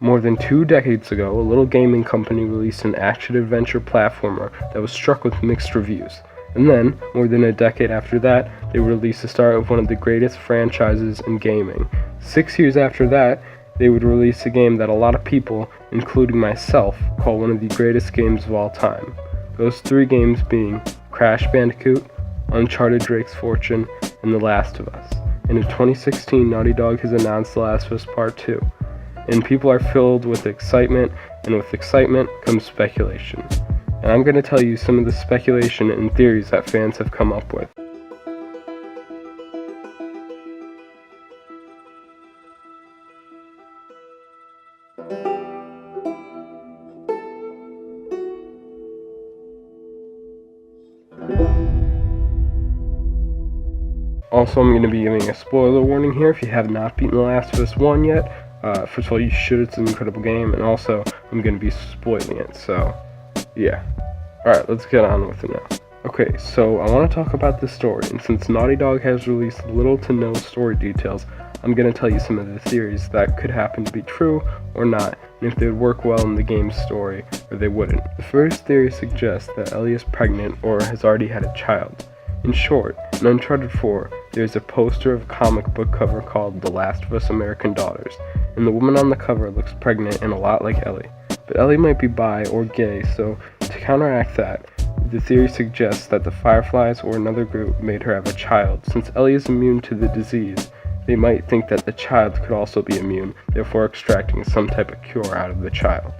More than 2 decades ago, a little gaming company released an action-adventure platformer that was struck with mixed reviews. And then, more than a decade after that, they released the start of one of the greatest franchises in gaming. 6 years after that, they would release a game that a lot of people, including myself, call one of the greatest games of all time. Those 3 games being Crash Bandicoot, Uncharted Drake's Fortune, and The Last of Us. And in 2016, Naughty Dog has announced The Last of Us Part 2. And people are filled with excitement, and with excitement comes speculation. And I'm going to tell you some of the speculation and theories that fans have come up with. Also, I'm going to be giving a spoiler warning here if you have not beaten The Last of Us 1 yet. First of all, you should. It's an incredible game, and also I'm going to be spoiling it, so yeah. Alright, let's get on with it now. Okay, so I want to talk about the story, and since Naughty Dog has released little to no story details, I'm going to tell you some of the theories that could happen to be true or not, and if they would work well in the game's story, or they wouldn't. The first theory suggests that Ellie is pregnant or has already had a child. In short, in Uncharted 4, there's a poster of a comic book cover called The Last of Us American Daughters, and the woman on the cover looks pregnant and a lot like Ellie. But Ellie might be bi or gay, so to counteract that, the theory suggests that the Fireflies or another group made her have a child. Since Ellie is immune to the disease, they might think that the child could also be immune, therefore extracting some type of cure out of the child.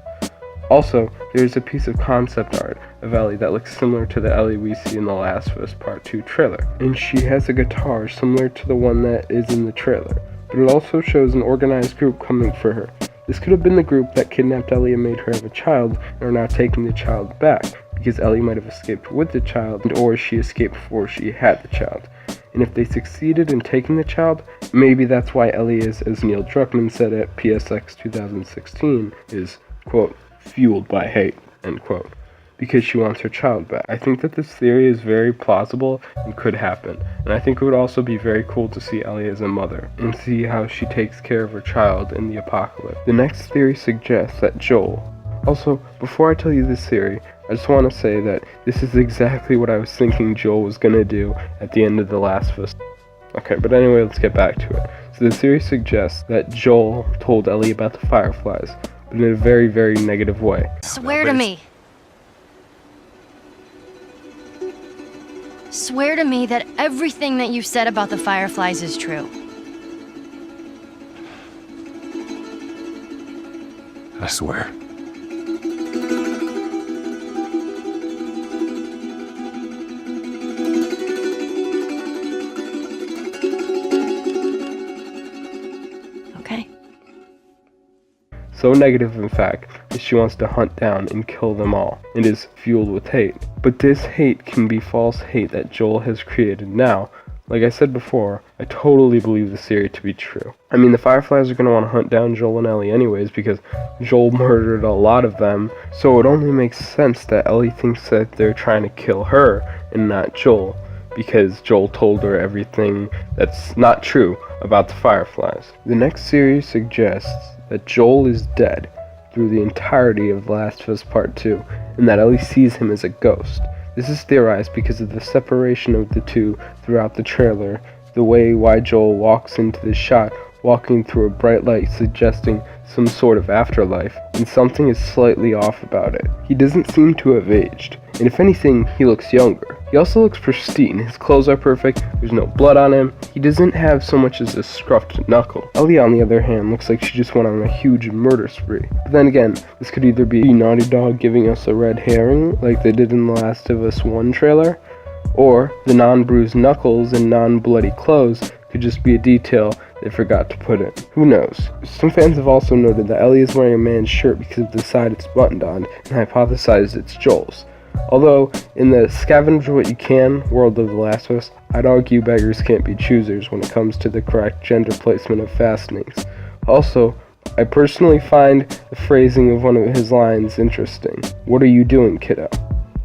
Also, there is a piece of concept art of Ellie that looks similar to the Ellie we see in The Last of Us Part 2 trailer, and she has a guitar similar to the one that is in the trailer, but it also shows an organized group coming for her. This could have been the group that kidnapped Ellie and made her have a child and are now taking the child back, because Ellie might have escaped with the child, or she escaped before she had the child. And if they succeeded in taking the child, maybe that's why Ellie is, as Neil Druckmann said at PSX 2016, is, quote, fueled by hate, end quote, because she wants her child back. I think that this theory is very plausible and could happen, and I think it would also be very cool to see Ellie as a mother, and see how she takes care of her child in the apocalypse. The next theory suggests that Joel. Also, before I tell you this theory, I just want to say that this is exactly what I was thinking Joel was going to do at the end of The Last of Us. Okay, but anyway, let's get back to it. So the theory suggests that Joel told Ellie about the Fireflies, but in a very, very negative way. Swear to me. Swear to me that everything that you said about the Fireflies is true. I swear. Okay. So negative, in fact, that she wants to hunt down and kill them all, and is fueled with hate. But this hate can be false hate that Joel has created now. Like I said before, I totally believe this theory to be true. I mean, the Fireflies are going to want to hunt down Joel and Ellie anyways, because Joel murdered a lot of them, so it only makes sense that Ellie thinks that they're trying to kill her and not Joel, because Joel told her everything that's not true about the Fireflies. The next theory suggests that Joel is dead through the entirety of The Last of Us Part 2, and that Ellie sees him as a ghost. This is theorized because of the separation of the two throughout the trailer, the way why Joel walks into the shot walking through a bright light suggesting some sort of afterlife, and something is slightly off about it. He doesn't seem to have aged, and if anything, he looks younger. He also looks pristine. His clothes are perfect, there's no blood on him, he doesn't have so much as a scruffed knuckle. Ellie, on the other hand, looks like she just went on a huge murder spree. But then again, this could either be Naughty Dog giving us a red herring, like they did in The Last of Us 1 trailer, or the non-bruised knuckles and non-bloody clothes could just be a detail they forgot to put in. Who knows? Some fans have also noted that Ellie is wearing a man's shirt because of the side it's buttoned on, and hypothesized it's Joel's. Although, in the scavenger what you can world of The Last of Us, I'd argue beggars can't be choosers when it comes to the correct gender placement of fastenings. Also, I personally find the phrasing of one of his lines interesting. What are you doing, kiddo?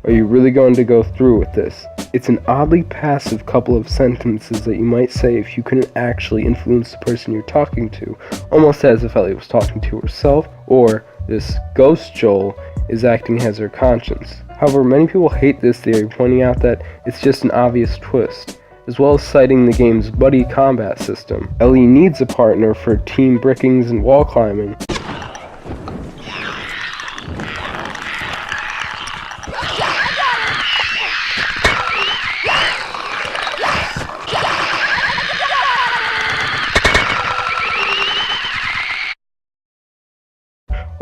Are you really going to go through with this? It's an oddly passive couple of sentences that you might say if you couldn't actually influence the person you're talking to, almost as if Ellie was talking to herself, or this ghost Joel is acting as her conscience. However, many people hate this theory, pointing out that it's just an obvious twist, as well as citing the game's buddy combat system. Ellie needs a partner for team brickings and wall climbing.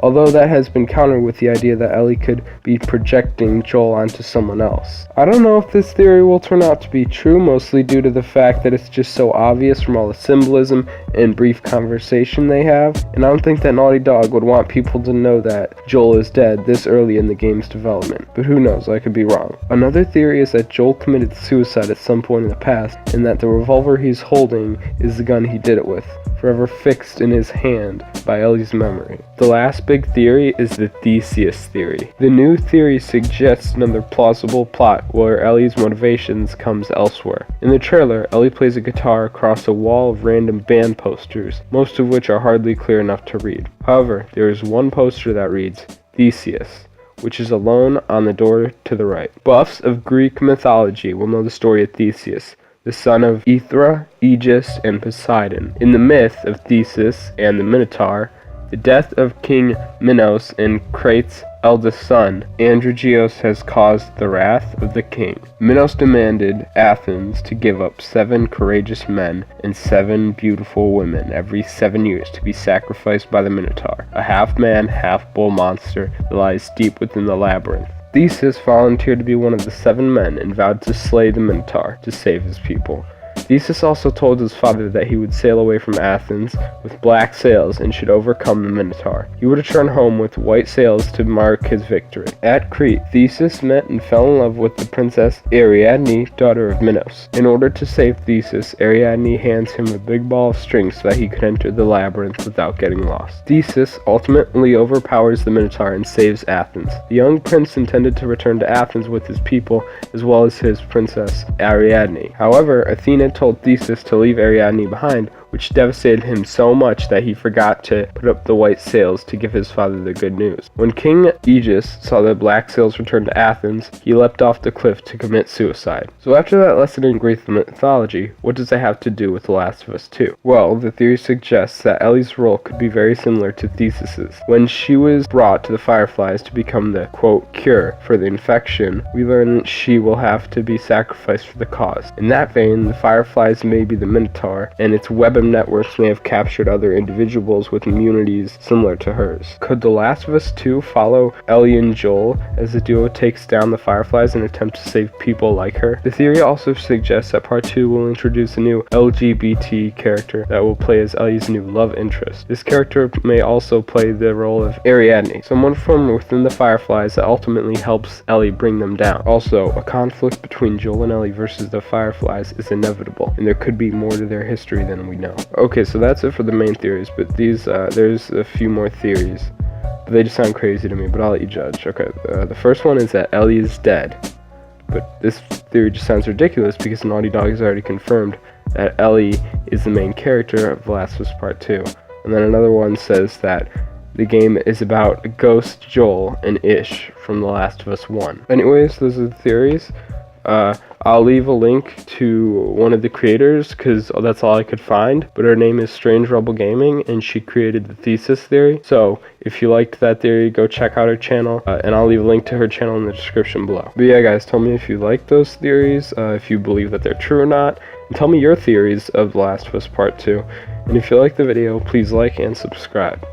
Although that has been countered with the idea that Ellie could be projecting Joel onto someone else. I don't know if this theory will turn out to be true, mostly due to the fact that it's just so obvious from all the symbolism and brief conversation they have, and I don't think that Naughty Dog would want people to know that Joel is dead this early in the game's development, but who knows, I could be wrong. Another theory is that Joel committed suicide at some point in the past, and that the revolver he's holding is the gun he did it with, forever fixed in his hand by Ellie's memory. The last big theory is the Theseus theory. The new theory suggests another plausible plot where Ellie's motivations comes elsewhere. In the trailer, Ellie plays a guitar across a wall of random band posters, most of which are hardly clear enough to read. However, there is one poster that reads Theseus, which is alone on the door to the right. Buffs of Greek mythology will know the story of Theseus, the son of Aethra, Aegis, and Poseidon. In the myth of Theseus and the Minotaur, the death of King Minos and Crates' eldest son, Androgeos, has caused the wrath of the king. Minos demanded Athens to give up 7 courageous men and 7 beautiful women every 7 years to be sacrificed by the Minotaur, a half-man, half-bull monster that lies deep within the labyrinth. Theseus volunteered to be one of the 7 men and vowed to slay the Minotaur to save his people. Theseus also told his father that he would sail away from Athens with black sails and should overcome the Minotaur. He would return home with white sails to mark his victory. At Crete, Theseus met and fell in love with the princess Ariadne, daughter of Minos. In order to save Theseus, Ariadne hands him a big ball of string so that he could enter the labyrinth without getting lost. Theseus ultimately overpowers the Minotaur and saves Athens. The young prince intended to return to Athens with his people as well as his princess Ariadne. However, Athena told Theseus to leave Ariadne behind, which devastated him so much that he forgot to put up the white sails to give his father the good news. When King Aegis saw the black sails return to Athens, he leapt off the cliff to commit suicide. So after that lesson in Greek mythology, what does that have to do with The Last of Us 2? Well, the theory suggests that Ellie's role could be very similar to Theseus's. When she was brought to the Fireflies to become the, quote, cure for the infection, we learn that she will have to be sacrificed for the cause. In that vein, the Fireflies may be the Minotaur, and its web networks may have captured other individuals with immunities similar to hers. Could The Last of Us 2 follow Ellie and Joel as the duo takes down the Fireflies and attempt to save people like her? The theory also suggests that Part 2 will introduce a new LGBT character that will play as Ellie's new love interest. This character may also play the role of Ariadne, someone from within the Fireflies that ultimately helps Ellie bring them down. Also, a conflict between Joel and Ellie versus the Fireflies is inevitable, and there could be more to their history than we know. Okay, so that's it for the main theories, but there's a few more theories. But they just sound crazy to me, but I'll let you judge. Okay, the first one is that Ellie is dead. But this theory just sounds ridiculous because Naughty Dog has already confirmed that Ellie is the main character of The Last of Us Part 2. And then another one says that the game is about Ghost Joel and Ish from The Last of Us 1. Anyways, those are the theories. I'll leave a link to one of the creators because that's all I could find, but her name is Strange Rebel Gaming and she created the Theseus theory. So if you liked that theory, go check out her channel, and I'll leave a link to her channel in the description below. But yeah guys, tell me if you like those theories, if you believe that they're true or not, and tell me your theories of The Last of Us Part 2. And if you like the video, please like and subscribe.